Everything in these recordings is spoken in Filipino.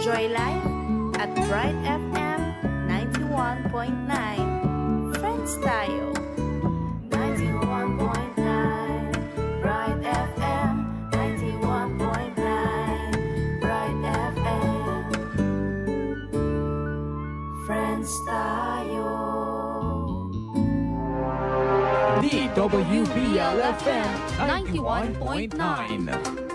Enjoy life at Bright FM 91.9. Friends tayo. 91.9 Bright FM 91.9 Bright FM. Friends tayo. DWBL-FM 91.9.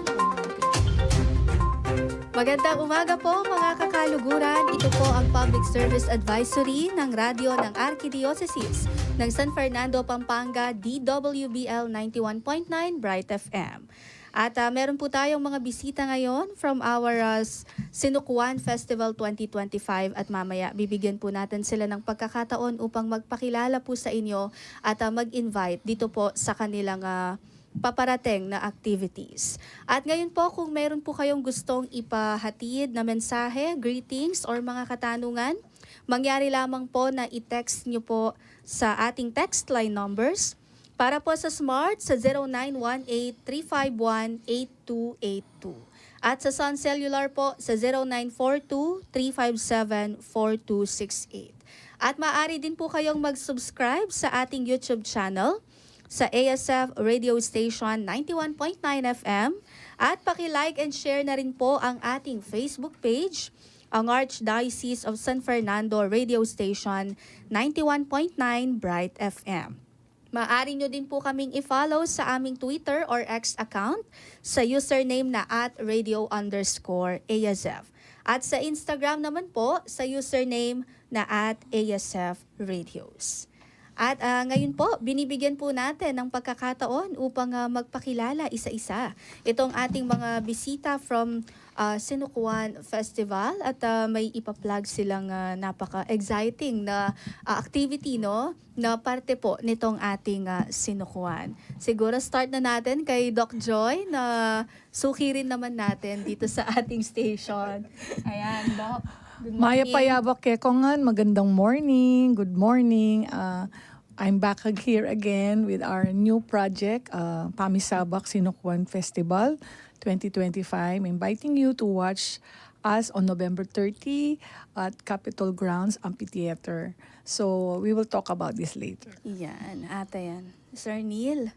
Magandang umaga po mga kakaluguran. Ito po ang Public Service Advisory ng Radyo ng Archdiocese ng San Fernando, Pampanga, DWBL 91.9 Bright FM. At meron po tayong mga bisita ngayon from our Sinukuan Festival 2025 at mamaya bibigyan po natin sila ng pagkakataon upang magpakilala po sa inyo at mag-invite dito po sa kanilang paparating na activities. At ngayon po, kung meron po kayong gustong ipahatid na mensahe, greetings, or mga katanungan, mangyari lamang po na i-text nyo po sa ating text line numbers. Para po sa Smart, sa 0918-351-8282. At sa Sun Cellular po, sa 0942-357-4268. At maaari din po kayong mag-subscribe sa ating YouTube channel, sa ASF Radio Station 91.9 FM at paki-like and share na rin po ang ating Facebook page, ang Archdiocese of San Fernando Radio Station 91.9 Bright FM. Maaari nyo din po kaming i-follow sa aming Twitter or X account sa username na @radio_ASF. At sa Instagram naman po sa username na @ASF Radios. At ngayon po, binibigyan po natin ng pagkakataon upang magpakilala isa-isa itong ating mga bisita from Sinukuan Festival at may ipa-plug silang napaka-exciting na activity, no, na parte po nitong ating Sinukuan. Siguro start na natin kay Doc Joy na suki rin naman natin dito sa ating station. Ayan, Doc. Maya Payabak Kekongan, magandang morning. Good morning. I'm back here again with our new project, Pamisabak Sinukuan Festival 2025. Inviting you to watch us on November 30 at Capitol Grounds Amphitheater. So we will talk about this later. Yan, ata yan. Sir Neil.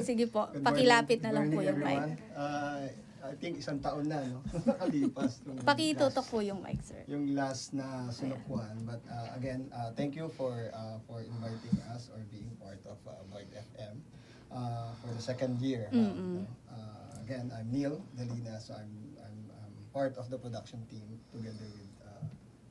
Sige po, pakilapit na lang po yung mic. I think isang taon na, no? Nakalipas. Pakitutok po yung mic, sir. Yung last na Sinukuan. But again, thank you for inviting us or being part of Bright FM for the second year. Again, I'm Neil Dalina, so I'm part of the production team together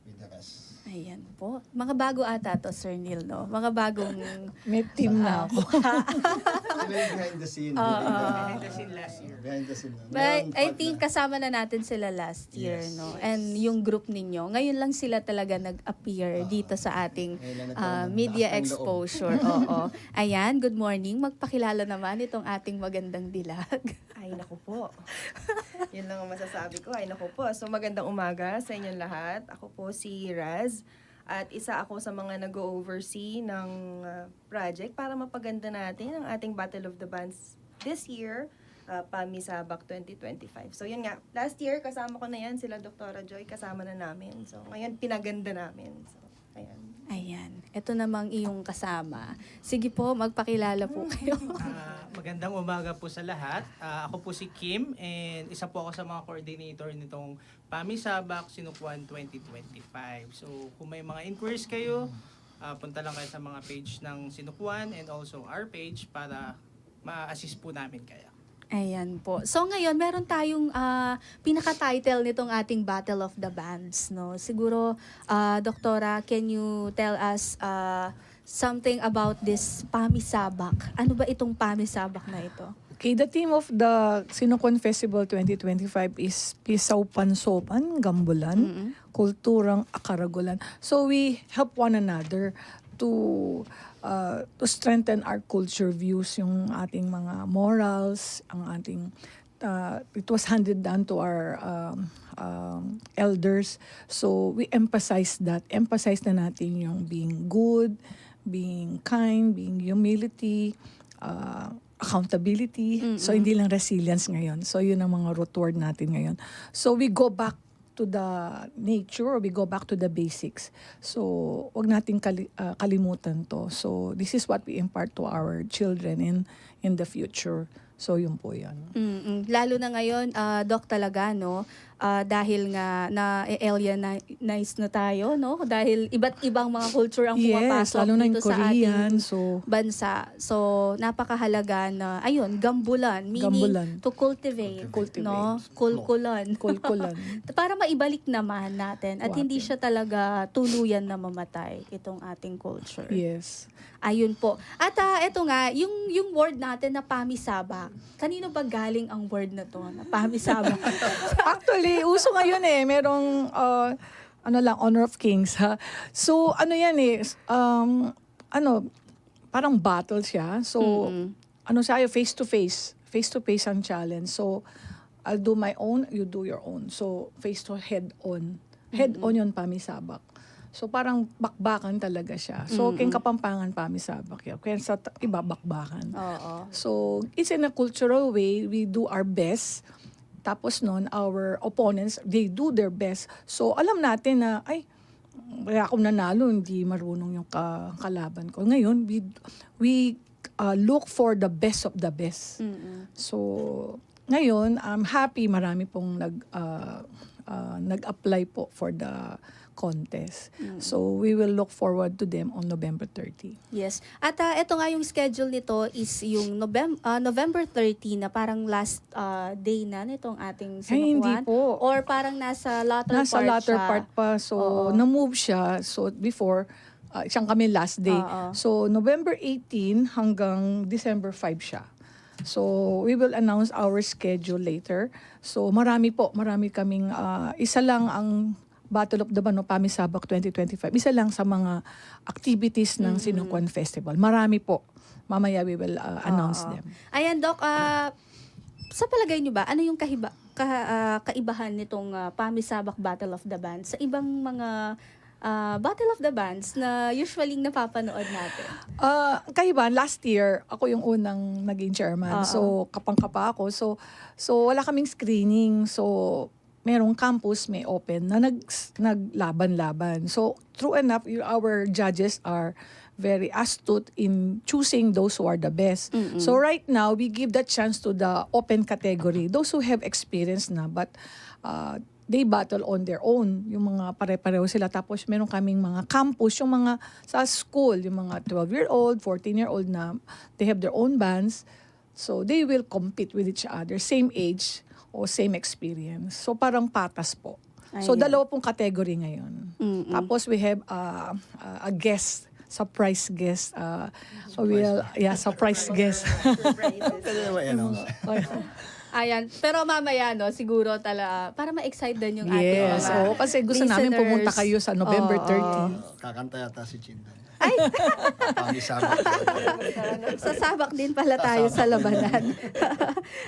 with the rest. Ayan po. Mga bago ata to, Sir Neil, no? Mga bagong May team na ako. Sila yung behind the scene. Behind the scene last year. Behind the scene. But I think kasama na natin sila last year, Yes. no? And yung group ninyo, ngayon lang sila talaga nag-appear dito sa ating media exposure. Oo. Ayan, good morning. Magpakilala naman itong ating magandang dilag. Ay, naku po. Yun lang ang masasabi ko. Ay, naku po. So, magandang umaga sa inyong lahat. Ako po si Raz. At isa ako sa mga nag-oversee ng project para mapaganda natin ang ating Battle of the Bands this year, Pamisabak 2025. So, yun nga. Last year, kasama ko na yan. Sila Dr. Joy, kasama na namin. So, ngayon, pinaganda namin. So, ayan. Ayan. Ito namang iyong kasama. Sige po, magpakilala po kayo. Magandang umaga po sa lahat. Ako po si Kim and isa po ako sa mga coordinator nitong Pamisabak Sinukuan 2025. So kung may mga inquiries kayo, punta lang kayo sa mga page ng Sinukuan and also our page para ma-assist po namin kayo. Ayan po. So ngayon, meron tayong pinaka-title nitong ating Battle of the Bands, no? Siguro, Doktora, can you tell us something about this Pamisabak? Ano ba itong Pamisabak na ito? Okay, the theme of the Sinukuan Festival 2025 is Pisaw Pansopan, Gambulan, Kulturang Akaragulan. So we help one another to strengthen our culture views, yung ating mga morals, ang ating it was handed down to our elders. So we emphasize that. Emphasize na natin yung being good, being kind, being humility, accountability. So, hindi lang resilience ngayon. So, yun ang mga root word natin ngayon. So, we go back to the nature or we go back to the basics. So, wag nating kalimutan to. So, this is what we impart to our children in the future. So, yun po yan. Lalo na ngayon, Doc, talaga, no? Dahil nga na-alienize na tayo, no? Dahil iba't ibang mga culture ang pumapasok lalo na dito yung sa Korean. ating So, bansa. So, napakahalaga na, ayun, gambulan. Meaning, Gambulan. to cultivate, no? Kulkulan. kulkulan. Para maibalik naman natin at hindi siya talaga tuluyan na mamatay, itong ating culture. Yes. Ayun po. At eto nga, yung word natin na pamisabak. Kanino ba galing ang word na to, na pamisabak? Actually, uso ngayon merong Honor of Kings, ha. So, ano yan parang battle siya. So, siya, face to face ang challenge. So, I'll do my own, you do your own. So, face to head on. Head on yun, pamisabak. So, parang bakbakan talaga siya. So, kung Kapampangan, pamisabak yun. Kaya sa iba, bakbakan. Oo. So, it's in a cultural way, we do our best. Tapos nun, our opponents, they do their best. So, alam natin na, kaya ako nanalo, hindi marunong yung kalaban ko. Ngayon, we look for the best of the best. So, ngayon, I'm happy marami pong nag-apply po for the contest. So, we will look forward to them on November 30. Yes. At ito nga yung schedule nito is yung November 30 na parang last day na nitong ating Ay, hindi sinukuan. po. Or parang nasa latter Nasa part latter siya. part pa. So, Oo. na-move siya. So, before, siyang kami last day. Oo. So, November 18 hanggang December 5 siya. So, we will announce our schedule later. So, marami kaming, isa lang ang Battle of the Bano, Pamisabak 2025. Isa lang sa mga activities ng Sinukuan Festival. Marami po. Mamaya we will announce them. Ayan, Doc, sa palagay nyo ba, ano yung kaibahan nitong Pamisabak Battle of the Bands sa ibang mga Battle of the Bands na usually napapanood natin? Kaiban, last year, ako yung unang naging chairman. So, kapang-kapa ako. So, wala kaming screening. So, merong campus, may open, na naglaban-laban. So, true enough, our judges are very astute in choosing those who are the best. So, right now, we give that chance to the open category. Those who have experience na, but they battle on their own. Yung mga pare-pareho sila. Tapos, meron kaming mga campus, yung mga sa school, yung mga 12-year-old, 14-year-old na they have their own bands. So, they will compete with each other. Same age o same experience. So, parang patas po. So, Ayan. dalawa pong category ngayon. Tapos, we have a guest, surprise guest. Surprise guest. Pwede naman i-announce. Ayan. Pero mamaya, no, siguro para ma-excite din yung ating Yes. mga Kasi gusto namin listeners. pumunta kayo sa November 30. Kakanta yata si Chindan. Ay! Pamisabak. Sasabak din pala tayo sa labanan.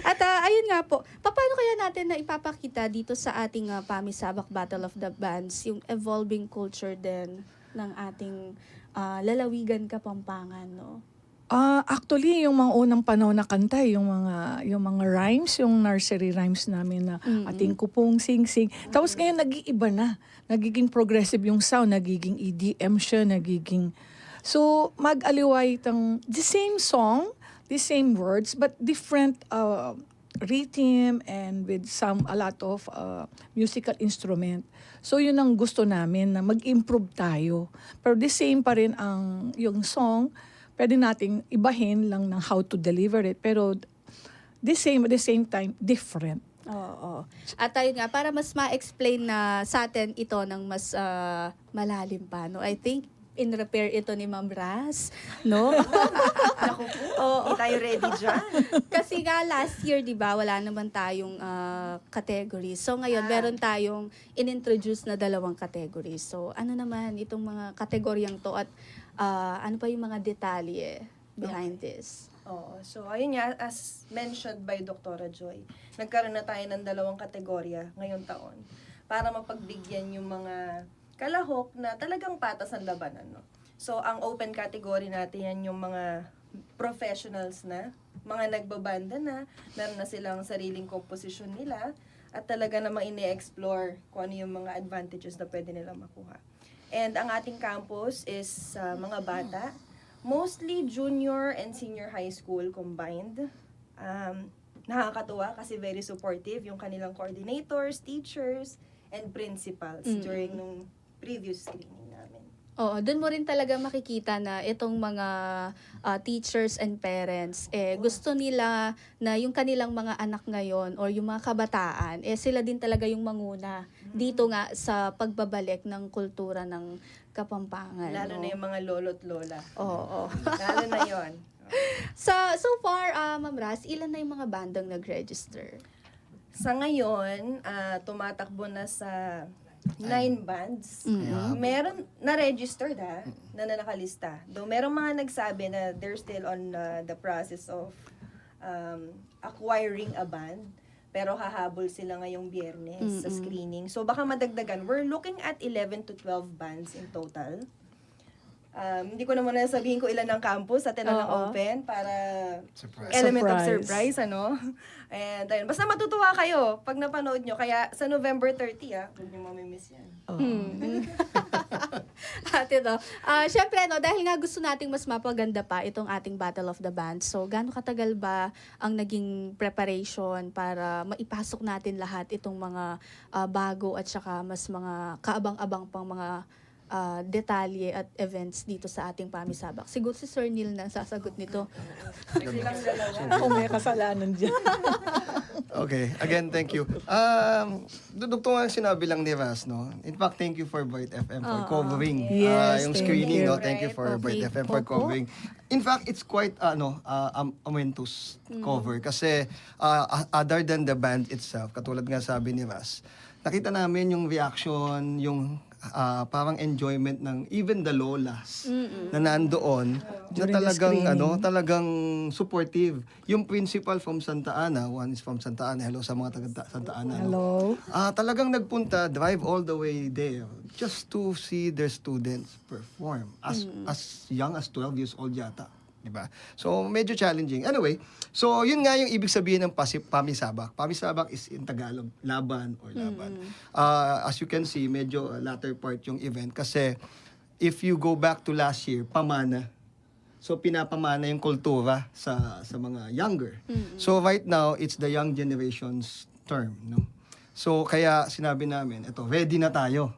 At ayun nga po, paano kaya natin na ipapakita dito sa ating Pamisabak Battle of the Bands yung evolving culture din ng ating lalawigan Kapampangan, no? Actually, yung mga unang panahon na kanta, yung mga rhymes, yung nursery rhymes namin na ating kupong sing-sing. Tapos ngayon, nag-iiba na. Nagiging progressive yung sound, nagiging EDM siya, nagiging... So, mag-aliway itong the same song, the same words, but different rhythm and with a lot of musical instrument. So, yun ang gusto namin, na mag-improve tayo. Pero the same pa rin yung song, pwede nating ibahin lang ng how to deliver it. Pero the same time, different. Oo. At ayun nga, para mas ma-explain na sa atin ito ng mas malalim pa, no? I think in-repair ito ni Ma'am Raz, no? Naku po, hindi tayo ready dyan. Kasi nga last year, di ba, wala naman tayong categories. So ngayon, meron tayong in-introduce na 2 categories. So ano naman itong mga kategoryang to at ano pa yung mga detalye behind this? Oo. So, ayun nga, as mentioned by Dr. Joy, nagkaroon na tayo ng 2 kategorya ngayong taon para mapagbigyan yung mga kalahok na talagang patas ang labanan, no? So, ang open category natin yan yung mga professionals na mga nagbabanda na, meron na silang sariling composition nila, at talaga namang ini-explore kung ano yung mga advantages na pwede nilang makuha. And ang ating campus is mga bata, mostly junior and senior high school combined. Nakakatuwa kasi very supportive yung kanilang coordinators, teachers, and principals during nung previous screening namin. Oo, doon mo rin talaga makikita na itong mga teachers and parents, gusto nila na yung kanilang mga anak ngayon or yung mga kabataan, sila din talaga yung manguna dito nga sa pagbabalik ng kultura ng Kapampangan. Lalo no? na yung mga lolo't lola. Oo. Lalo na yon. So far, Ma'am Raz, ilan na yung mga bandang nag-register? Sa ngayon, tumatakbo na sa 9 bands. Meron na-registered na nakalista. Though merong mga nagsabi na they're still on the process of acquiring a band. Pero hahabol sila ngayong Biyernes sa screening. So baka madagdagan. We're looking at 11 to 12 bands in total. Hindi ko naman sabihin ko ilan ang campus at ilan ang open para element of surprise, ano? And ayun, basta matutuwa kayo pag napanood nyo. Kaya sa November 30, huwag nyo mamimiss yan. At ito, syempre, no, dahil nga gusto nating mas mapaganda pa itong ating Battle of the Bands, so gaano katagal ba ang naging preparation para maipasok natin lahat itong mga bago at saka mas mga kaabang-abang pang mga detalye at events dito sa ating Pamisabak? Siguro si Sir Neil na sasagot nito. Silang dalawa. Ako may kasalanan dyan. Okay, again, thank you. Dudugtong nga sinabi lang ni Raz, no? In fact, thank you for Bright FM for covering Yes, yung thank screening, you. no? Thank you for Right, Bright okay. FM for Opo. covering. In fact, it's quite momentous cover kasi other than the band itself, katulad nga sabi ni Raz, nakita namin yung reaction, yung parang enjoyment ng even the lolas na nandoon na During the talagang screening. talagang supportive. Yung principal from Santa Ana, one is from Santa Ana. Hello sa mga taga Santa Ana. no? Hello. Talagang nagpunta, drive all the way there just to see their students perform as young as 12 years old yata. Diba? So, medyo challenging. Anyway, so yun nga yung ibig sabihin ng Pamisabak. Pamisabak is in Tagalog, laban or laban. As you can see, medyo latter part yung event kasi if you go back to last year, pamana. So, pinapamana yung kultura sa mga younger. So, right now, it's the young generation's term. No? So, kaya sinabi namin, ito, ready na tayo.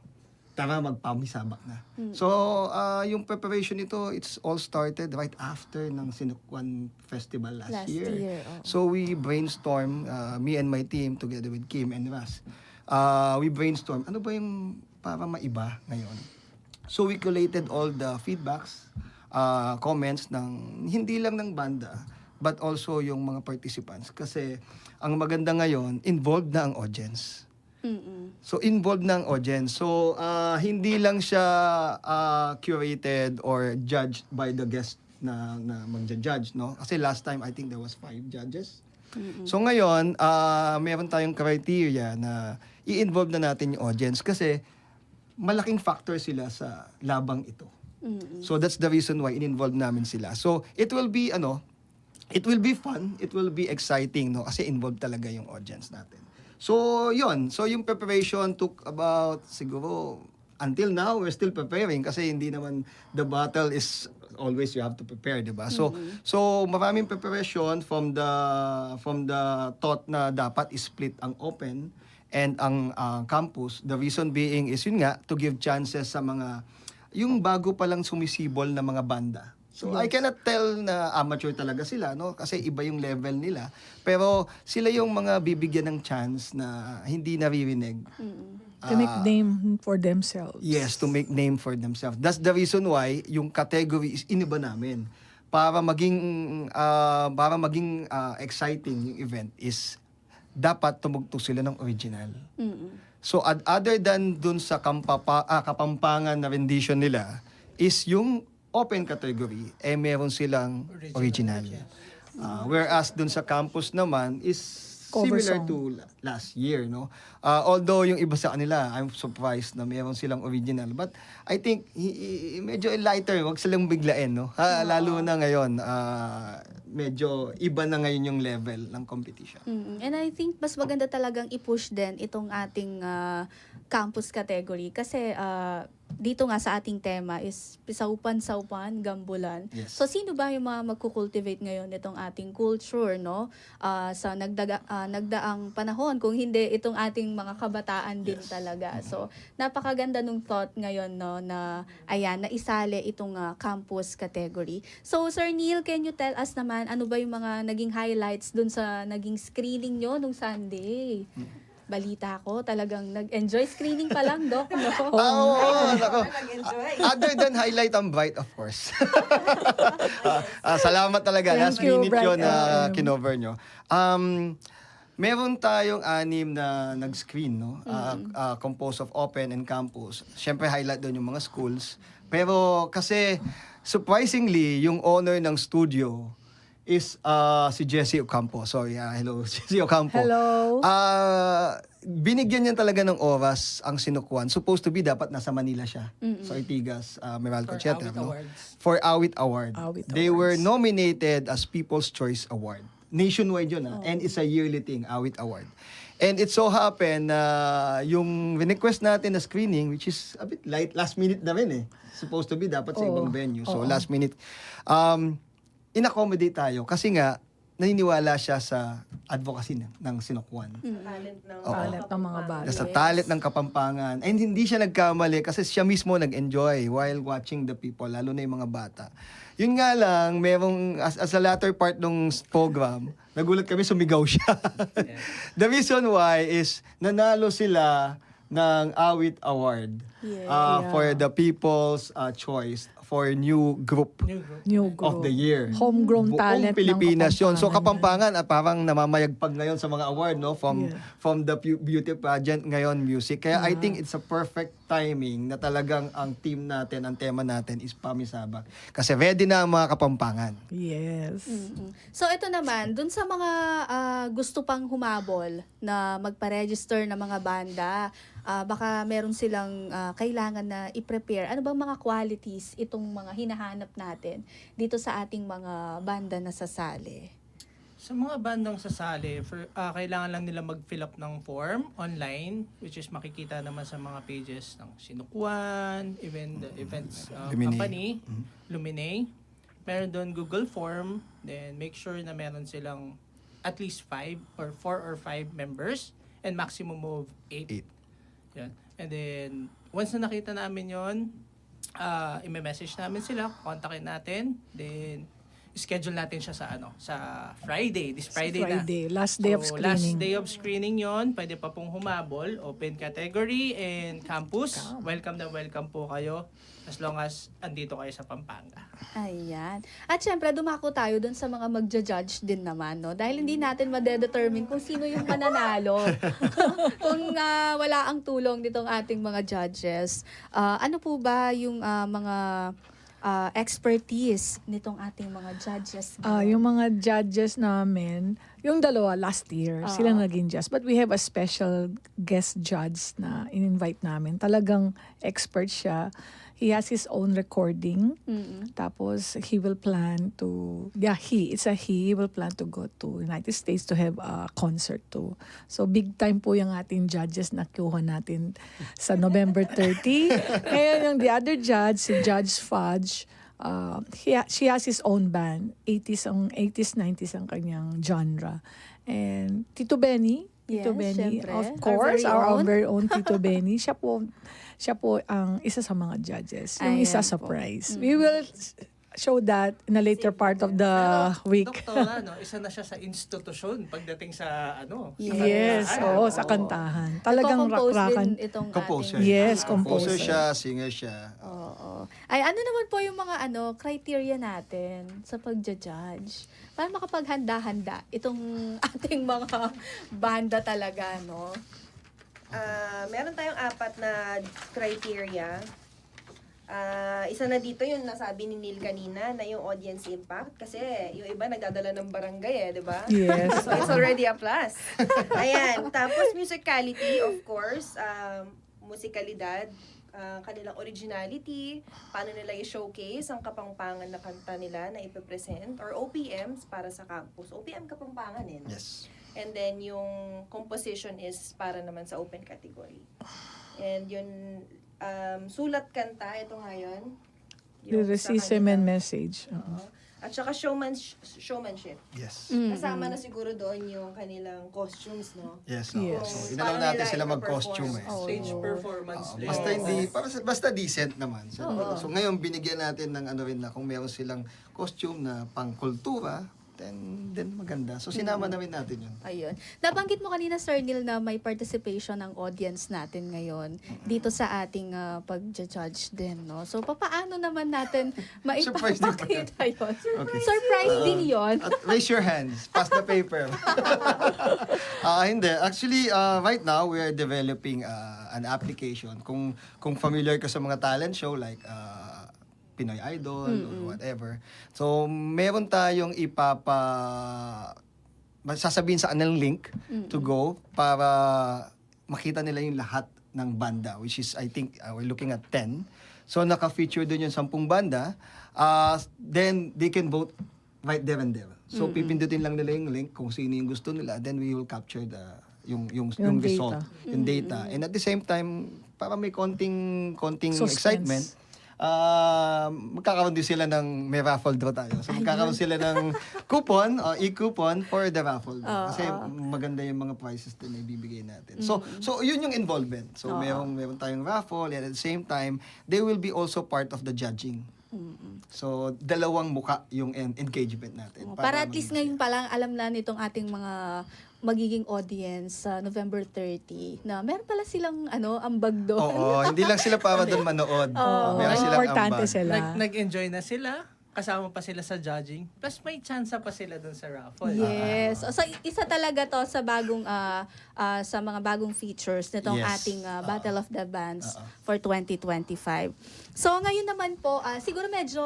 Tara, magpamisabak na. So, yung preparation nito, it's all started right after ng Sinukwan Festival last year. oo. So, we brainstorm, me and my team, together with Kim and Ras, we brainstorm, ano ba yung para maiba ngayon? So, we collated all the feedbacks, comments ng, hindi lang ng banda, but also yung mga participants. Kasi, ang maganda ngayon, involved na ang audience. So, involved na ang audience. So, hindi lang siya curated or judged by the guest na magja-judge, no? Kasi last time, I think there was 5 judges. So, ngayon, meron tayong criteria na i-involve na natin yung audience kasi malaking factor sila sa labang ito. So, that's the reason why in-involve namin sila. So, it will be, it will be fun, it will be exciting, no? Kasi involved talaga yung audience natin. So, yun. So, yung preparation took about, siguro, until now, we're still preparing kasi hindi naman the battle is always you have to prepare, di ba? So, maraming preparation from the thought na dapat split ang open and ang campus. The reason being is, yun nga, to give chances sa mga, yung bago palang sumisibol na mga banda. So, I cannot tell na amateur talaga sila, no? Kasi iba yung level nila. Pero sila yung mga bibigyan ng chance na hindi naririnig. To make name for themselves. Yes, to make name for themselves. That's the reason why yung category is iniba namin. Para maging exciting yung event is dapat tumugtog sila ng original. So, other than dun sa Kapampangan na rendition nila, is yung open category, meron silang original. Whereas dun sa campus naman is Cover similar song. to last year, no? Although yung iba sa kanila, I'm surprised na meron silang original. But I think medyo lighter, wag silang biglain, no? Lalo na ngayon, medyo iba na ngayon yung level ng competition. And I think mas maganda talagang i-push din itong ating campus category kasi dito nga sa ating tema is Pisaupan-Saupan, Gambulan. Yes. So sino ba yung mga magkukultivate ngayon nitong ating culture, no? Sa nagdaang panahon, kung hindi itong ating mga kabataan din talaga. So napakaganda nung thought ngayon, no, na ayan, naisali itong campus category. So Sir Neil, can you tell us naman ano ba yung mga naging highlights dun sa naging screening nyo nung Sunday? Balita ko, talagang nag-enjoy screening pa lang, Doc, no? Nako. Other than highlight ang Bright, of course. Salamat talaga. Thank Last you, minute Bright yun na FM. kinover nyo. Meron tayong 6 na nag-screen, no? Composed of open and campus. Siyempre, highlight doon yung mga schools. Pero kasi, surprisingly, yung owner ng studio is si Jessie Ocampo. Sorry, hello, Jessie Ocampo. Hello. Binigyan niya talaga ng oras ang Sinukwan. Supposed to be, dapat nasa Manila siya. Sa Ortigas, Meralco For Theater. Awit No? Awards. For Awit Award. Awit They were Awards. nominated as People's Choice Award. Nationwide yun, and it's a yearly thing, Awit Award. And it so happened na yung request natin na screening, which is a bit light, last minute na rin Supposed to be, dapat sa ibang venue. So, last minute. In-accommodate tayo kasi nga, naniniwala siya sa advocacy ng Sinukwan. Talent ng Talent ng mga bata. Sa talent ng Kapampangan. And hindi siya nagkamali kasi siya mismo nag-enjoy while watching the people, lalo na yung mga bata. Yun nga lang, merong, as a latter part ng program, nagulat kami, sumigaw siya. The reason why is, nanalo sila ng Awit Award for the People's Choice for New Group New group. of the Year. Homegrown talent Buong Pilipinas ng yun. So Kapampangan. Kapampangan parang namamayagpag ngayon sa mga award, no? From the beauty pageant ngayon music. Kaya I think it's a perfect timing na talagang ang team natin, ang tema natin is Pamisabak. Kasi ready na ang mga Kapampangan. Yes. So ito naman, dun sa mga gusto pang humabol na magpa-register na mga banda, baka meron silang kailangan na i-prepare. Ano bang mga qualities itong mga hinahanap natin dito sa ating mga banda na sasali? Sa mga bandang sasali, kailangan lang nila mag-fill up ng form online, which is makikita naman sa mga pages ng Sinukwan, even the events Lumine. company, Lumine. Meron doon Google form, then make sure na meron silang at least 4 or 5 members and maximum of 8. Yan. And then, once na nakita namin yon, i-message namin sila, kontakin natin, then schedule natin siya sa Friday, this Friday, Last day of So, screening. last day of screening yon, pwede pa pong humabol, open category and campus. Welcome na welcome po kayo as long as andito kayo sa Pampanga. Ayan. At syempre, dumako tayo dun sa mga magja-judge din naman, no? Dahil hindi natin madedetermine kung sino yung mananalo. Kung wala ang tulong nitong ating mga judges. Ano po ba yung mga expertise nitong ating mga judges? Yung mga judges namin, yung dalawa last year, sila naging judge. But we have a special guest judge na in-invite namin. Talagang expert siya. He has his own recording. Tapos, he will plan to, he will plan to go to United States to have a concert too. So, big time po yung ating judges na kuha natin sa November 30. Ngayon, yung the other judge, si Judge Fudge, she has his own band. 80s, 90s ang kanyang genre. And Tito Benny, Yes, Benny, syempre. of Our course, very our own. very own Tito Benny. Siya po ang isa sa mga judges. Yung isa Ayan sa po. prize. We will show that in a later part of the week. Doktora, isa na siya sa institusyon pagdating sa Yes, kantahan. sa kantahan. Talagang Nagko-compose rakrakan. din itong Composer. ating... Yes, Composer composer. siya, singer siya. Oo. Ay, ano naman po yung mga criteria natin sa pagja-judge? Para makapaghanda-handa itong ating mga banda talaga, no? Meron tayong 4 na criteria. Isa na dito yung nasabi ni Neil kanina na yung audience impact kasi yung iba nagdadala ng barangay di ba? Yes. So it's already a plus. Ayan. Tapos musicality, of course, musikalidad, kanilang originality, paano nila i-showcase ang Kapampangan na kanta nila na ipipresent, or OPMs para sa campus. OPM Kapampangan eh. No? Yes. And then yung composition is para naman sa open category. And yung sulat kanta, ito ngayon. Lyricism and message. At saka showmanship. Yes. Kasama na siguro doon yung kanilang costumes, no? Yes. Yes. So, Paano inalaw natin nila sila ipaperform? mag-costume eh. Stage performance Oo, din. basta hindi, basta decent naman. So ngayon binigyan natin ng ano rin na kung meron silang costume na pangkultura, then maganda. So sinama namin natin yun. Ayun. Nabanggit mo kanina, Sir Neil, na may participation ng audience natin ngayon dito sa ating pag-judge din, no? So, papaano naman natin Surprise din ba maipapakita yun? Okay. Surprise din yun. At raise your hands. Pass the paper. Hindi. Actually, right now, we are developing an application. Kung familiar ka sa mga talent show like Pinoy Idol or whatever. So, meron tayong sasabihin sa kanilang link to go para makita nila yung lahat ng banda, which is, I think, we're looking at 10. So, naka-feature dun yung 10 banda. Then, they can vote right there and there. So, pipindutin lang nila yung link kung sino yung gusto nila. Then, we will capture yung Yung result, data. yung data. And at the same time, para may konting Suspense. excitement, magkakaroon din sila ng may raffle draw tayo. So magkakaroon sila ng coupon, e-coupon for the raffle draw. Kasi maganda yung mga prizes din na ibibigay natin. So yun yung involvement. So meron tayong raffle, and at the same time, they will be also part of the judging. So dalawang muka yung engagement natin. Para at least ngayon pa lang alam na nitong ating mga magiging audience sa November 30 na meron pala silang ambag doon. Oo, hindi lang sila para doon manood. Meron silang Importante ambag. sila. Nag-enjoy na sila, kasama pa sila sa judging, plus may chance pa sila dun sa raffle. Yes. So isa talaga to sa bagong sa mga bagong features nitong Yes. ating Battle of the Bands for 2025. So ngayon naman po, siguro medyo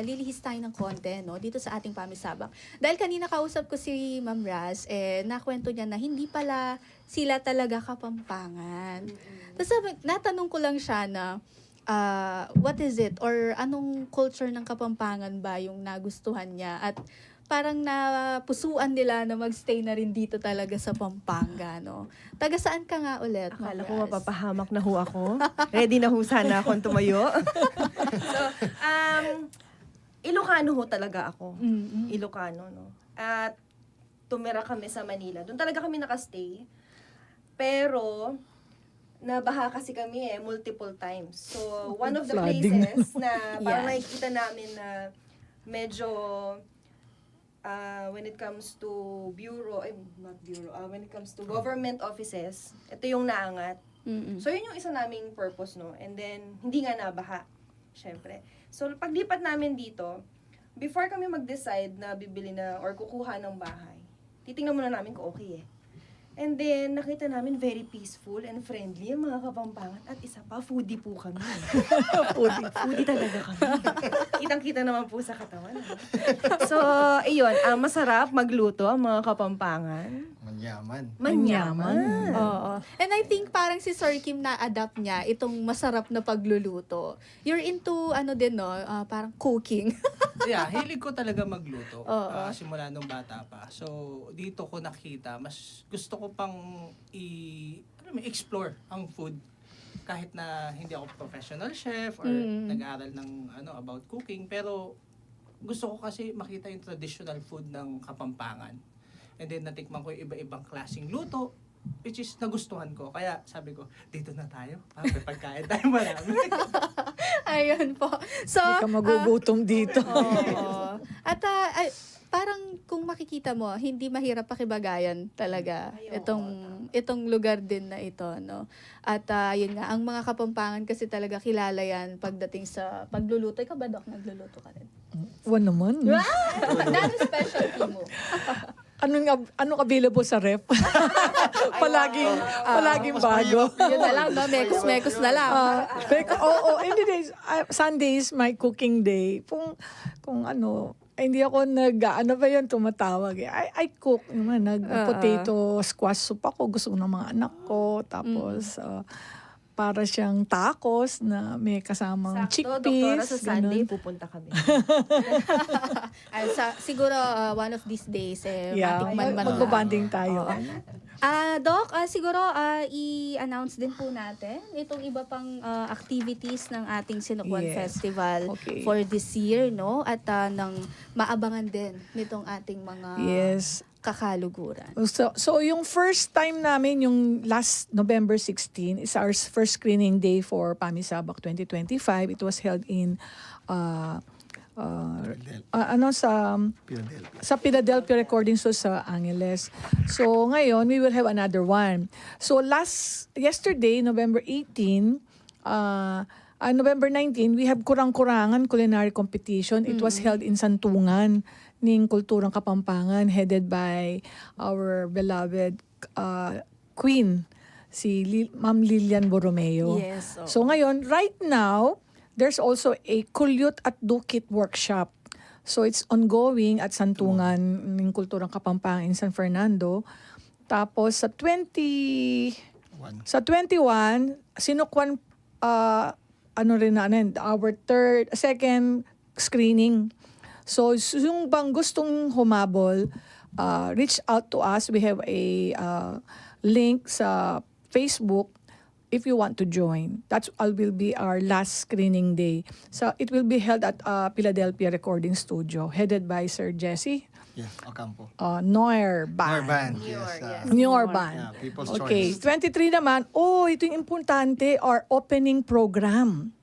lilihis tayo ng konti no dito sa ating Pamisabak. Dahil kanina kausap ko si Ma'am Raz, nakwento niya na hindi pala sila talaga Kapampangan. Tapos natanong ko lang siya na what is it or anong culture ng Kapampangan ba yung nagustuhan niya at parang napusuan nila na magstay na rin dito talaga sa Pampanga, no? Taga saan ka nga ulit, Ma'am Akala ko Raz? mapapahamak na ho ako. Ready na ho sana akong tumayo. So, Ilocano ho talaga ako. Ilocano, no? At tumira kami sa Manila. Doon talaga kami nakastay. Pero, nabaha kasi kami multiple times. So, one of the Flooding. places na parang Yeah. nakikita namin na medyo when it comes to when it comes to government offices, ito yung naangat. So, yun yung isa naming purpose, no? And then, hindi nga nabaha, syempre. So, paglipat namin dito, before kami mag-decide na bibili na or kukuha ng bahay, titingnan muna namin kung okay eh. And then, nakita namin very peaceful and friendly ang mga Kapampangan. At isa pa, foodie po kami. Foodie talaga kami. Kitang-kita naman po sa katawan. So, ayun, masarap magluto ang mga Kapampangan. Manyaman. Manyaman. Oo. And I think parang si Sir Kim na-adapt niya itong masarap na pagluluto. You're into din no, parang cooking. Yeah, hilig ko talaga magluto. Oo. Simula nung bata pa. So, dito ko nakita, mas gusto ko pang explore ang food. Kahit na hindi ako professional chef or nag-aaral ng about cooking. Pero, gusto ko kasi makita yung traditional food ng Kapampangan. And then, natikman ko yung iba-ibang klaseng luto, which is nagustuhan ko. Kaya sabi ko, dito na tayo. May pagkain tayo marami. Ayun po. So, Hindi ka magugutom dito. oo. At parang kung makikita mo, hindi mahirap pakibagayan talaga itong lugar din na ito, no? At yun nga, ang mga Kapampangan kasi talaga kilala yan pagdating sa pagluluto. Ikaw ba, Doc, nagluluto ka rin? Naman. Ano specialty mo? Anong available sa ref? palaging bago. Yun na lang, no? Mekos-mekos na lang. Any days, Sundays, my cooking day. Kung hindi ako tumatawag. I cook naman. Potato squash soup ako. Gusto ko ng mga anak ko. Tapos, para siyang tacos na may kasamang Sakto, doktora, chickpeas. sa Sunday ganun. pupunta kami. Siguro one of these days, Yeah, matikman man. magbabanding tayo. Doc, siguro i-announce din po natin itong iba pang activities ng ating Sinukwan Yes. Festival Okay. for this year, no? At nang maabangan din nitong ating mga Yes. kakaluguran. So yung first time namin, yung last November 16, is our first screening day for Pamisabak 2025. It was held in sa Philadelphia Recording Studio sa Angeles. So ngayon, we will have another one. So yesterday, November 18, November 19, we have Kurang-Kurangan Culinary Competition. It was held in Santungan ng Kulturang Kapampangan, headed by our beloved Queen, si Ma'am Lilian Borromeo. Yes, oo. So ngayon, right now, there's also a Kulyut at Dukit workshop. So it's ongoing at Santungan ng Kulturang Kapampangan in San Fernando. Tapos sa 21, Sinukwan our second screening. So yung bang gustong humabol, reach out to us. We have a link sa Facebook if you want to join. That will be our last screening day. So it will be held at Philadelphia Recording Studio, headed by Sir Jesse Yes, Ocampo. Noir Band. Band. Yes. Newer band. Yeah, People's Okay, Choice. 23 naman. Ito yung importante, our opening program.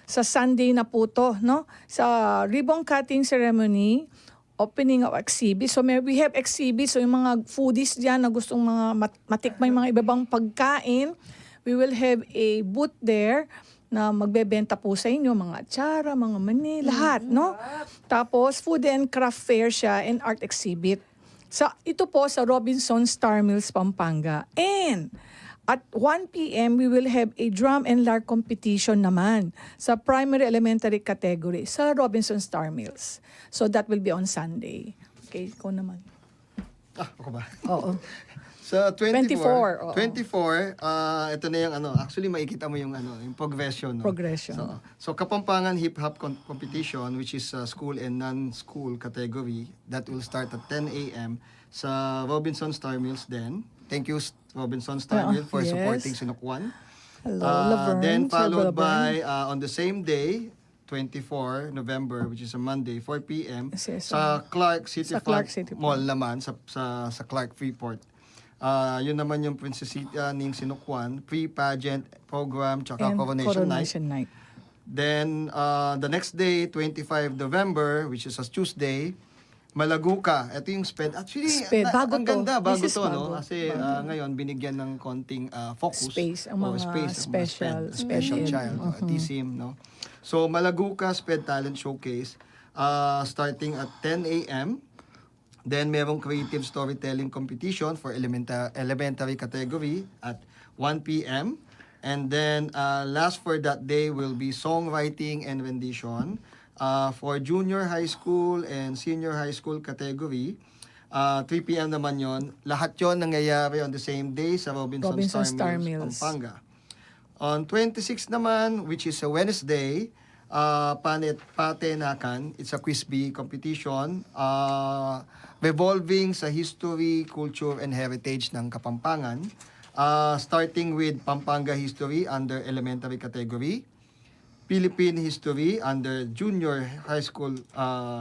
Sa Sunday na po to, no? Sa ribbon cutting ceremony, opening of exhibit. So we have exhibits, so yung mga foodies diyan na gustong mga matikmay mga ibang pagkain, we will have a booth there na magbebenta po sa inyo, mga atsara, mga mani, lahat, no? Tapos, food and craft fair siya and art exhibit. Ito po sa Robinson Star Mills, Pampanga. And at 1 p.m., we will have a drum and lark competition naman sa primary elementary category sa Robinson Star Mills. So that will be on Sunday. Okay, ikaw naman. Ako ba? Oo. Sa 24, oo. 24, ito na yung actually makikita mo yung yung progression. No? Progression. So Kapampangan Hip Hop Competition, which is school and non-school category, that will start at 10 a.m. sa Robinson Star Mills then. Thank you, Robinson Star Mills, for yes. supporting Sinukwan. Hello, Laverne. Then Sir followed Laverne. by, on the same day, 24 November, which is a Monday, 4 p.m. Yes, sa Clark City sa Clark City Mall naman, sa Clark Freeport. Yun naman yung Princess ng Sinukwan, pre-pageant program, tsaka And Coronation Night. Then, the next day, 25 November, which is a Tuesday, Malaguka. Ito yung SPED. Actually, Bago ang to. ganda, bago This is to, no? bago. Kasi ngayon, binigyan ng konting focus. Space, ang o mga SPED, special special ed. child, autism, no? So, Malaguka SPED Talent Showcase, starting at 10 a.m., then merong creative storytelling competition for elementary category at 1 p.m. And then last for that day will be songwriting and rendition for junior high school and senior high school category. 3 p.m. naman yon. Lahat yon nangyayari on the same day sa Robinson Star Mills, Pampanga. On 26 naman, which is a Wednesday, Patenakan, it's a quiz bee competition revolving sa history, culture, and heritage ng Kapampangan. Starting with Pampanga History under elementary category, Philippine History under junior high school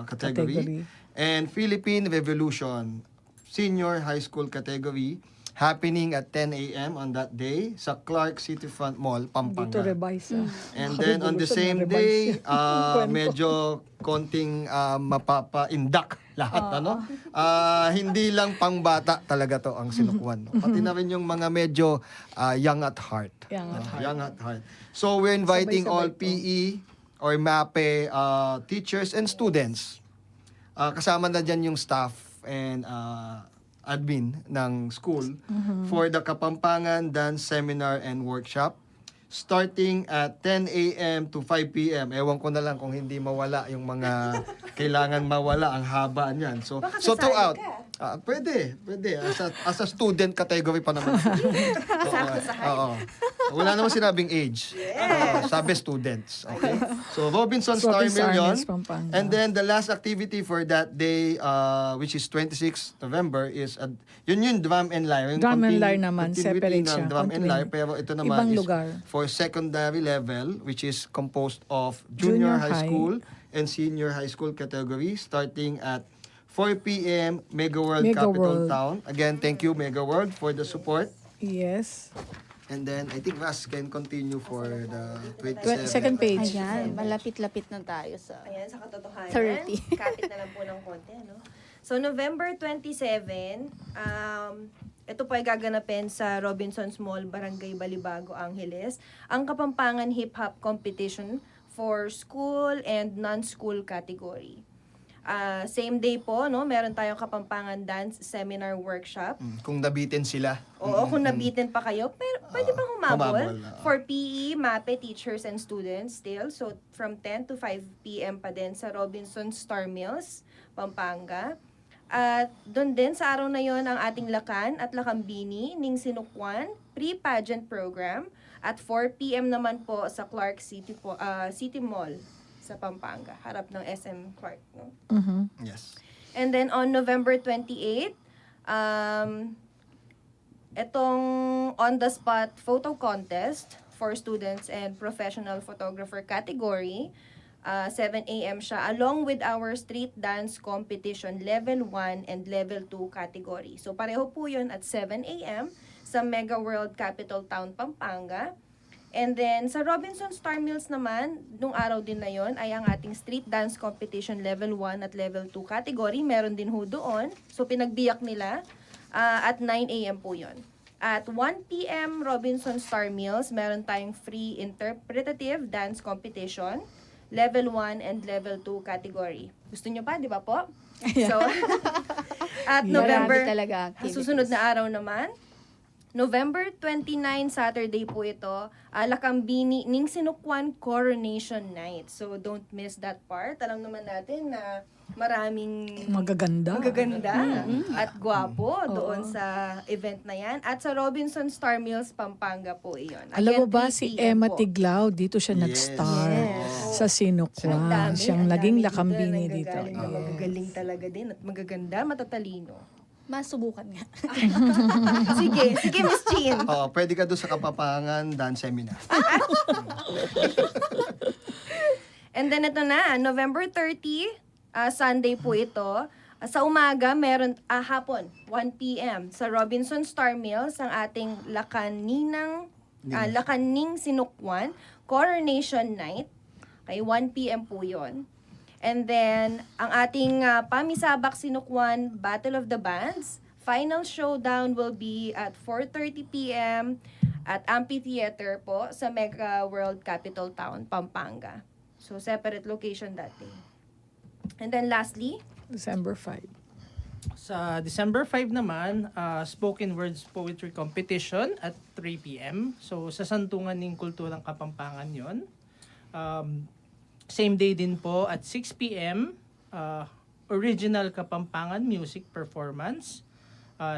category, and Philippine Revolution senior high school category, happening at 10 a.m. on that day sa Clark City Front Mall, Pampanga. Dito revise. And then on the same day, medyo konting mapapa-induct lahat, ano? Hindi lang pangbata talaga to ang Sinukwan. No? Pati na rin yung mga medyo young at heart. Young at heart. So we're inviting all PE or MAPE teachers and students. Kasama na dyan yung staff and admin ng school for the Kapampangan Dance Seminar and Workshop starting at 10 a.m. to 5 p.m. Ewan ko na lang kung hindi mawala yung mga kailangan mawala ang haba niyan. So throughout. Pwede. As a student category pa naman. Oo. Wala naman sinabing age. Sabi students. Okay? So, Robinson Star Robinson Mill yun. Arnes, Pampanga. And then, the last activity for that day, which is 26 November, is, yun drum and lyre. Yung Drum and lyre continu- naman, continuity separate ng siya. drum and lyre, pero ito naman Ibang is lugar. for secondary level, which is composed of junior Junior high high. school and senior high school category, starting at 4 p.m. Mega World Mega Capital World. Town. Again, thank you Mega World for the support. Yes. And then, I think Ras can continue for the 27. Second page. Ayan, malapit-lapit na tayo sa... Ayan, sa katotohanan. 30. Kapit na lang po ng konti, ano? So, November 27, ito po ay gaganapin sa Robinsons Mall, Barangay Balibago, Angeles. Ang Kapampangan Hip Hop Competition for school and non-school category. Same day po, no? Meron tayong Kapampangan Dance Seminar Workshop. Kung nabitin sila. Oo, kung nabitin pa kayo, pero pwede pang humabol. humabol, For PE, MAPE, teachers and students still. So, from 10 to 5 p.m. pa din sa Robinson Star Mills, Pampanga. At doon din sa araw na yon ang ating Lakan at Lakambini, Ning Sinukwan, pre-pageant program. At 4 p.m. naman po sa Clark City Mall sa Pampanga, harap ng SM Clark. No? Yes. And then on November 28, itong on-the-spot photo contest for students and professional photographer category, 7 a.m. siya, along with our street dance competition level 1 and level 2 category. So pareho po yun at 7 a.m. sa Mega World Capital Town, Pampanga. And then, sa Robinson Star Mills naman, nung araw din na yon ay ang ating street dance competition level 1 at level 2 category. Meron din ho doon. So, pinagbiyak nila at 9 a.m. po yon. At 1 p.m. Robinson Star Mills, meron tayong free interpretative dance competition, level 1 and level 2 category. Gusto nyo pa, di ba po? So, at November, Marami talaga activities. susunod na araw naman, November 29, Saturday po ito, Lakambini, Ning Sinukwan Coronation Night. So, don't miss that part. Alam naman natin na maraming Magaganda. at gwapo doon sa event na yan. At sa Robinson Star Mills, Pampanga po iyon. Alam mo Again, ba 3 si p.m. Emma po. Tiglao, dito siya Yes. nag-star Yes. sa Sinukwan. Ang dami, Siyang ang naging dami lakambini dito. dito. Nanggagaling na magagaling talaga din at magaganda, matatalino. Masubukan nga. Sige, Miss Chin. Oo, pwede ka doon sa Kapapangan Dance Seminar. And then ito na, November 30, Sunday po ito. Sa umaga, meron, hapon, 1 p.m. sa Robinson Star Mills, ang ating Lakaning Sinukwan Coronation Night. Okay, 1 p.m. po yon. And then, ang ating Pamisabak Sinukwan Battle of the Bands, final showdown will be at 4:30 p.m. at Amphitheater po sa Mega World Capital Town, Pampanga. So, separate location that day. And then lastly, December 5. Sa December 5 naman, spoken words poetry competition at 3 p.m. So sa Santungan ng Kulturang Kapampangan yon. Same day din po at 6 p.m. Original Kapampangan music performance.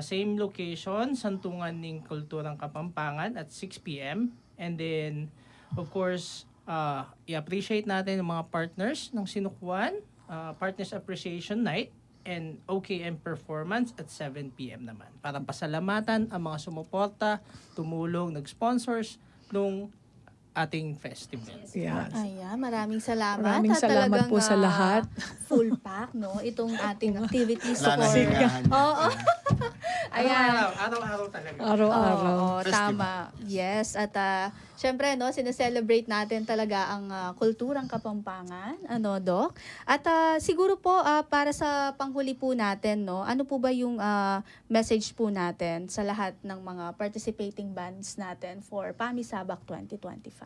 Same location, Santungan ng Kulturang Kapampangan at 6 p.m. And then, of course, i-appreciate natin yung mga partners ng Sinukwan, Partners Appreciation Night, and OKM performance at 7 p.m. naman. Para pasalamatan ang mga sumuporta, tumulong, nag-sponsors nung ating festival. Yes. Ayan, maraming salamat. Maraming At salamat talagang, po sa lahat. Full pack, no? Itong ating activities. Wala na support. hingahan. Oo. Ayan. Araw-araw talaga. Araw-araw. Oo, Festival. tama. Yes, at syempre, no, sineselebrate natin talaga ang kulturang Kapampangan, ano, Doc? At siguro po, para sa panghuli po natin, no, ano po ba yung message po natin sa lahat ng mga participating bands natin for Pamisabak 2025?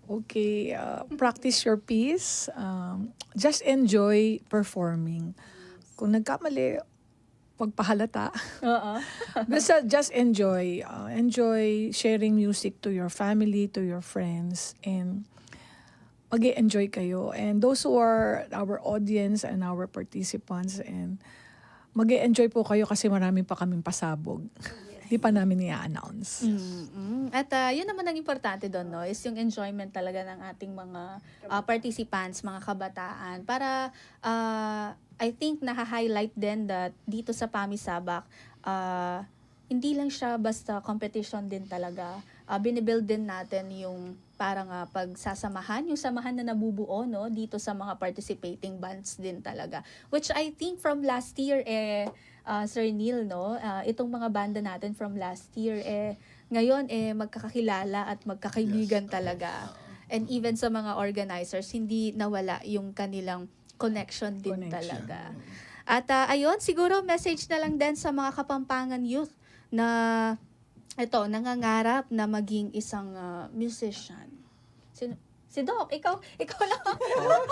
Okay, practice your piece. Just enjoy performing. Kung nagkamali, pagpahalata. Oo. Basta just enjoy. Enjoy sharing music to your family, to your friends, and mag-enjoy kayo. And those who are our audience and our participants, and mag-enjoy po kayo kasi marami pa kaming pasabog. di pa namin i-announce. At yun naman ang importante doon, no, is yung enjoyment talaga ng ating mga participants, mga kabataan. Para, I think, naha-highlight din that dito sa Pamisabak, hindi lang siya basta competition din talaga. Binibuild din natin yung parang pagsasamahan, yung samahan na nabubuo, no, dito sa mga participating bands din talaga. Which I think from last year, Sir Neil, no, itong mga banda natin from last year, ngayon, magkakakilala at magkakaibigan talaga. And even sa mga organizers, hindi nawala yung kanilang connection din talaga. At ayun, siguro message na lang din sa mga Kapampangan youth na ito, nangangarap na maging isang musician. Si Doc, ikaw lang.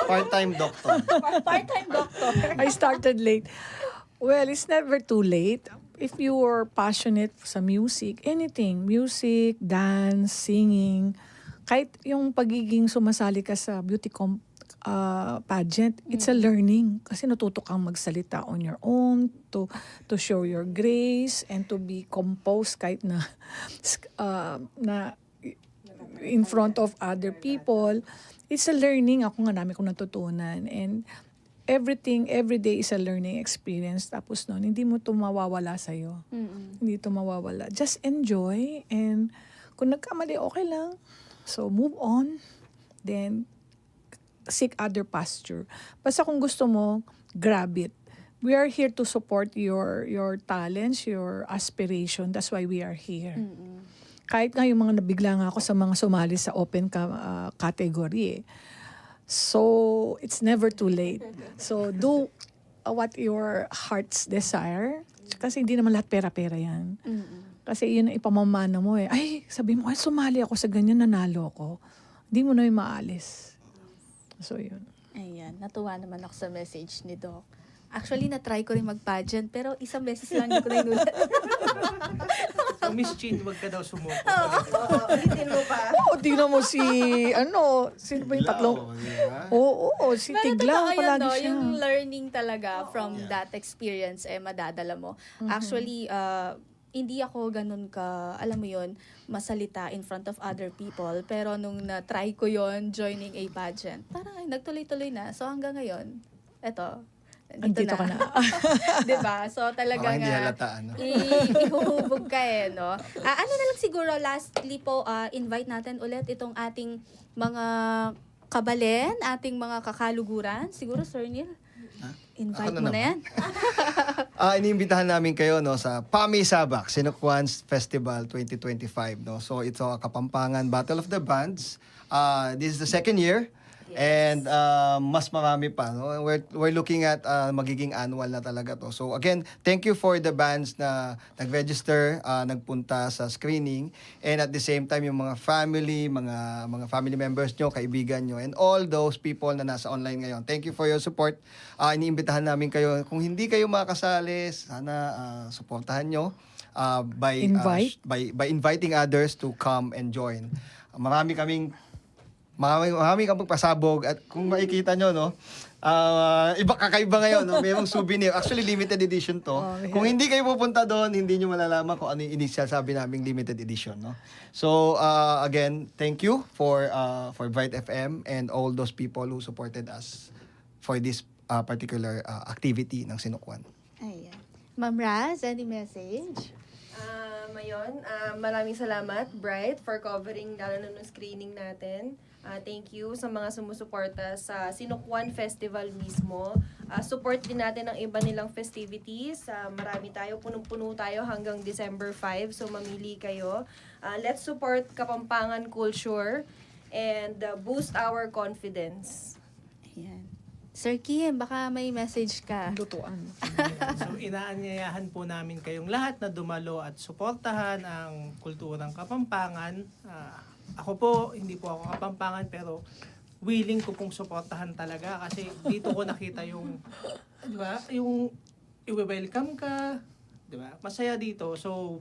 Part-time doctor. Part-time doctor. I started late. Well, it's never too late. If you are passionate sa music, anything, music, dance, singing, kahit yung pagiging sumasali ka sa beauty pageant, it's a learning. Kasi natuto kang magsalita on your own, to show your grace, and to be composed kahit na in front of other people. It's a learning. Ako nga, dami kong natutunan. And everything, every day is a learning experience. Tapos noon, hindi mo ito mawawala sa'yo. Hindi ito mawawala. Just enjoy. And kung nagkamali, okay lang. So, move on. Then, seek other pasture. Basta kung gusto mo, grab it. We are here to support your talents, your aspiration. That's why we are here. Kahit nga yung mga nabigla nga ako sa mga sumali sa open category. So, it's never too late. So, do what your heart's desire. Kasi hindi naman lahat pera-pera yan. Kasi yun ang ipamamana mo . Ay, sabi mo, ay, sumali ako sa ganyan, nanalo ako. Hindi mo na yung maalis. So, yun. Ayan, natuwa naman ako sa message ni Doc. Actually, na-try ko rin mag-pageant, pero isang beses lang hindi ko na inulat. So, Miss Chin, wag ka daw sumuko. Ulitin mo pa. Tingnan mo si, sino ba yung tatlong? Si Pero Tiglaw, totoo yun, palagi no? siya. Yung learning talaga from that experience, madadala mo. Actually, hindi ako ganun ka, alam mo yun, masalita in front of other people. Pero nung na-try ko yon joining a pageant, parang nagtuloy-tuloy na. So hanggang ngayon, eto, Andito ka na. Diba? So talagang Hindi halata, ihuhubog ka no? Ano na lang siguro, lastly po, invite natin ulit itong ating mga kabalen, ating mga kakaluguran. Siguro, Sir Neil? Invite Ako mo na na yan. Iniimbitahan namin kayo sa Pamisabak Sinukwan's Festival 2025. So ito Kapampangan Battle of the Bands. This is the second year. And mas marami pa. We're looking at magiging annual na talaga to. So again, thank you for the bands na nag-register, nagpunta sa screening. And at the same time, yung mga family members nyo, kaibigan nyo, and all those people na nasa online ngayon. Thank you for your support. Iniimbitahan namin kayo. Kung hindi kayo makasali, sana supportahan nyo by inviting others to come and join. Marami kang pagpasabog at kung makikita nyo, kakaiba ngayon, mayroong souvenir. Actually, limited edition to. Kung hindi kayo pupunta doon, hindi nyo malalaman kung ano yung initial sabi naming limited edition. So, again, thank you for Bright FM and all those people who supported us for this particular activity ng Sinukwan. Ayan. Ma'am Raz, any message? Maraming salamat, Bright, for covering lalo na nung screening natin. Thank you sa mga sumusuporta sa Sinukwan Festival mismo. Support din natin ang iba nilang festivities. Marami tayo, punong-puno tayo hanggang December 5. So mamili kayo. Let's support Kapampangan culture and boost our confidence. Ayan. Sir Kim, baka may message ka. Lutuan. So, inaanyayahan po namin kayong lahat na dumalo at suportahan ang kulturang Kapampangan. Ako po, hindi po ako Kapampangan, pero willing ko pong suportahan talaga kasi dito ko nakita yung, di ba, yung i-welcome ka, di ba? Masaya dito. So,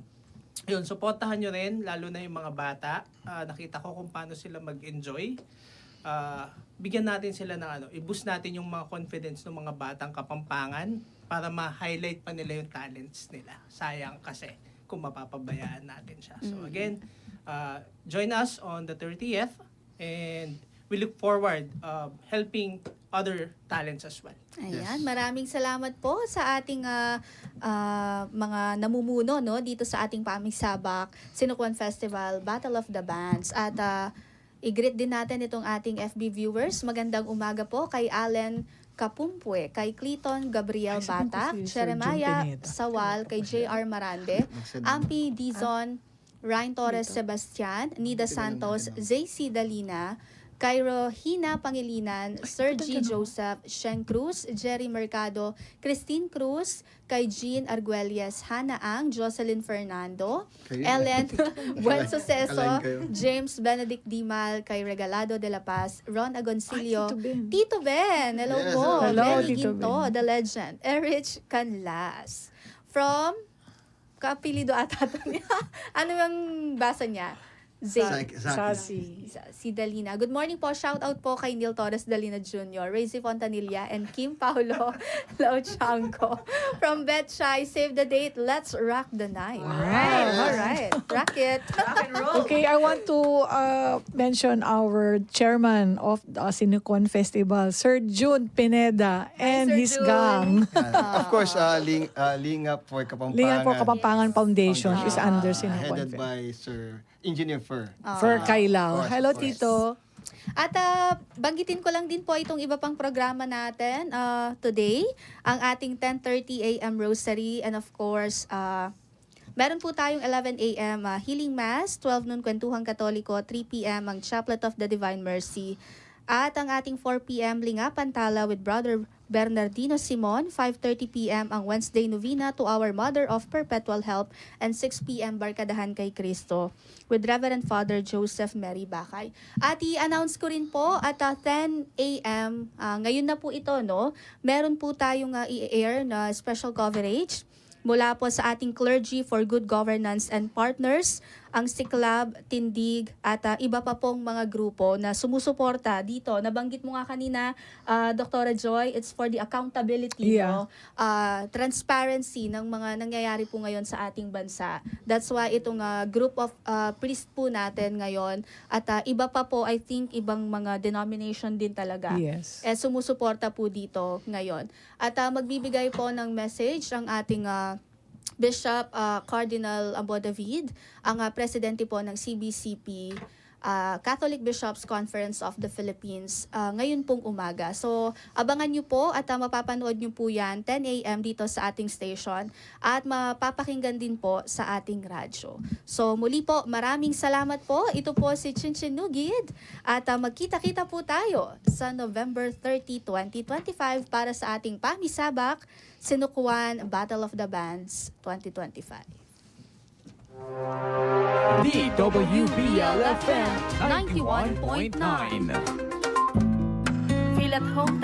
yun, suportahan nyo rin, lalo na yung mga bata. Nakita ko kung paano sila mag-enjoy. Bigyan natin sila ng i-boost natin yung mga confidence ng mga batang Kapampangan para ma-highlight pa nila yung talents nila. Sayang kasi kung mapapabayaan natin siya. So again, join us on the 30th and we look forward helping other talents as well. Ayan, maraming salamat po sa ating mga namumuno no dito sa ating Pamisabak Sinukuan Festival Battle of the Bands at i-greet din natin itong ating FB viewers. Magandang umaga po kay Allen Kapumpwe, kay Clayton Gabriel Ay, saan po Batak, si Sir Jun Jeremiah Pineda? Sawal, kay JR Marande, Ampi Dizon, Ryan Torres Sebastian, Nida Santos, JC Dalina, Cairo Hina Pangilinan, Sir G. Joseph, Sheng Cruz, Jerry Mercado, Christine Cruz, kay Jean Arguelles, Hana Ang, Jocelyn Fernando, Kayo. Ellen Buen Suceso, Kalain kayo. James Benedict Dimal, kay Regalado de la Paz, Ron Agoncillo, Tito Ben. Tito Ben, hello Yes, po, hello, Benny Tito Ginto, Ben. the legend, Erich Canlas, from, kaapelido ata to niya, ano yung basa niya? Zay. Sasi. Si Dalina. Good morning po. Shout out po kay Neil Torres Dalina Jr., Razy Fontanilla, and Kim Paulo Lauchanco. From Betchay, save the date. Let's rock the night. Alright. Rock it. Okay, I want to mention our chairman of the Sinukuan Festival, Sir Jun Pineda, and Sir his Jun. gang. Of course, Lingap for Kapampangan. Lingan po Kapampangan Foundation is under Headed Sinukuan Festival. by Sir Engineer Fur. For Kailao. Of course, Hello, of course. Tito. At banggitin ko lang din po itong iba pang programa natin today. Ang ating 10:30 a.m. Rosary and of course, meron po tayong 11 a.m. Healing Mass, 12 noon Kwentuhang Katoliko, 3 p.m. ang Chaplet of the Divine Mercy. At ang ating 4 p.m. Linga Pantala with Brother Bernardino Simon, 5:30 p.m. ang Wednesday Novena to our Mother of Perpetual Help, and 6 p.m. Barkadahan kay Kristo with Reverend Father Joseph Mary Bakay. At i-announce ko rin po at 10 a.m. Ngayon na po ito, no? Meron po tayong i-air na special coverage mula po sa ating Clergy for Good Governance and Partners, ang Siklab, Tindig, at iba pa pong mga grupo na sumusuporta dito. Nabanggit mo nga kanina, Dr. Joy, it's for the accountability, Yeah. no? Transparency ng mga nangyayari po ngayon sa ating bansa. That's why itong group of priest po natin ngayon, at iba pa po, I think, ibang mga denomination din talaga Yes. sumusuporta po dito ngayon. At magbibigay po ng message ang ating Bishop Cardinal Ambo David, ang presidente po ng CBCP, Catholic Bishops Conference of the Philippines, ngayon pong umaga. So, abangan nyo po at mapapanood nyo po yan 10 a.m. dito sa ating station at mapapakinggan din po sa ating radyo. So, muli po, maraming salamat po. Ito po si Chinchin Nugid at magkita-kita po tayo sa November 30, 2025 para sa ating Pamisabak Sinukuan Battle of the Bands 2025. DWBL FM 91.9. Feel at home